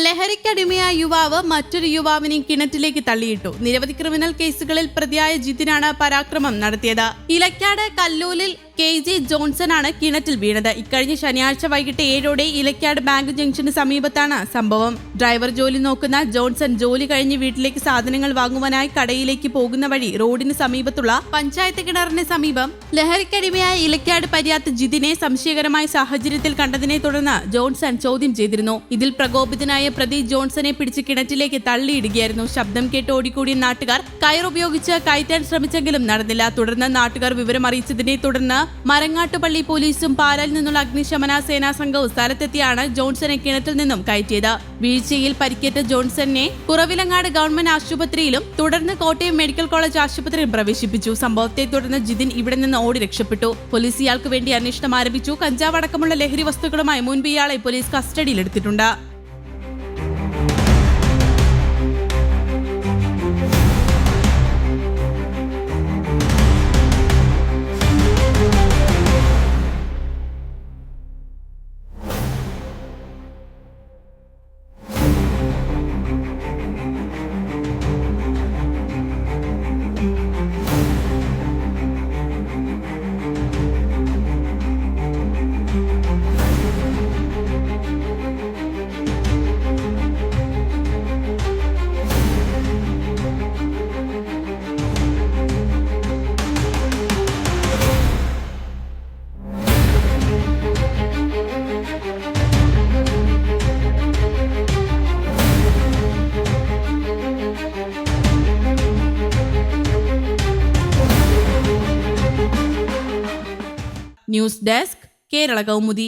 ലഹരിക്കടിമയായ യുവാവ് മറ്റൊരു യുവാവിനെ കിണറ്റിലേക്ക് തള്ളിയിട്ടു. നിരവധി ക്രിമിനൽ കേസുകളിൽ പ്രതിയായ ജിതിനാണ് പരാക്രമം നടത്തിയത്. ഇലക്കാട് കല്ലൂലിൽ KG ജോൺസനാണ് കിണറ്റിൽ വീണത്. ഇക്കഴിഞ്ഞ ശനിയാഴ്ച വൈകിട്ട് 7 ഇലക്കാട് ബാങ്ക് ജംഗ്ഷന് സമീപത്താണ് സംഭവം. ഡ്രൈവർ ജോലി നോക്കുന്ന ജോൺസൺ ജോലി കഴിഞ്ഞ് വീട്ടിലേക്ക് സാധനങ്ങൾ വാങ്ങുവാനായി കടയിലേക്ക് പോകുന്ന വഴി റോഡിന് സമീപത്തുള്ള പഞ്ചായത്ത് കിണറിന് സമീപം ലഹരിക്കടിമയായ ഇലക്കാട് പര്യാത്ത് ജിതിനെ സംശയകരമായ സാഹചര്യത്തിൽ കണ്ടതിനെ തുടർന്ന് ജോൺസൺ ചോദ്യം ചെയ്തിരുന്നു. ഇതിൽ പ്രകോപിതനായ പ്രതി ജോൺസനെ പിടിച്ച് കിണറ്റിലേക്ക് തള്ളിയിടുകയായിരുന്നു. ശബ്ദം കേട്ട് ഓടിക്കൂടിയ നാട്ടുകാർ കയറുപയോഗിച്ച് കയറ്റാൻ ശ്രമിച്ചെങ്കിലും നടന്നില്ല. തുടർന്ന് നാട്ടുകാർ വിവരം അറിയിച്ചതിനെ തുടർന്ന് മരങ്ങാട്ടുപള്ളി പോലീസും പാലായിൽ നിന്നുള്ള അഗ്നിശമന സേനാ സംഘവും സ്ഥലത്തെത്തിയാണ് ജോൺസനെ കിണറ്റിൽ നിന്നും കയറ്റിയത്. വീഴ്ചയിൽ പരിക്കേറ്റ ജോൺസനെ കുറവിലങ്ങാട് ഗവൺമെന്റ് ആശുപത്രിയിലും തുടർന്ന് കോട്ടയം മെഡിക്കൽ കോളേജ് ആശുപത്രിയിൽ പ്രവേശിപ്പിച്ചു. സംഭവത്തെ തുടർന്ന് ജിതിൻ ഇവിടെ നിന്ന് ഓടി രക്ഷപ്പെട്ടു. പോലീസ് ഇയാൾക്ക് വേണ്ടി അന്വേഷണം ആരംഭിച്ചു. കഞ്ചാവ് അടക്കമുള്ള ലഹരി വസ്തുക്കളുമായി മുൻപ് ഇയാളെ പോലീസ് കസ്റ്റഡിയിലെടുത്തിട്ടുണ്ട്. News desk, Kerala Kaumudi.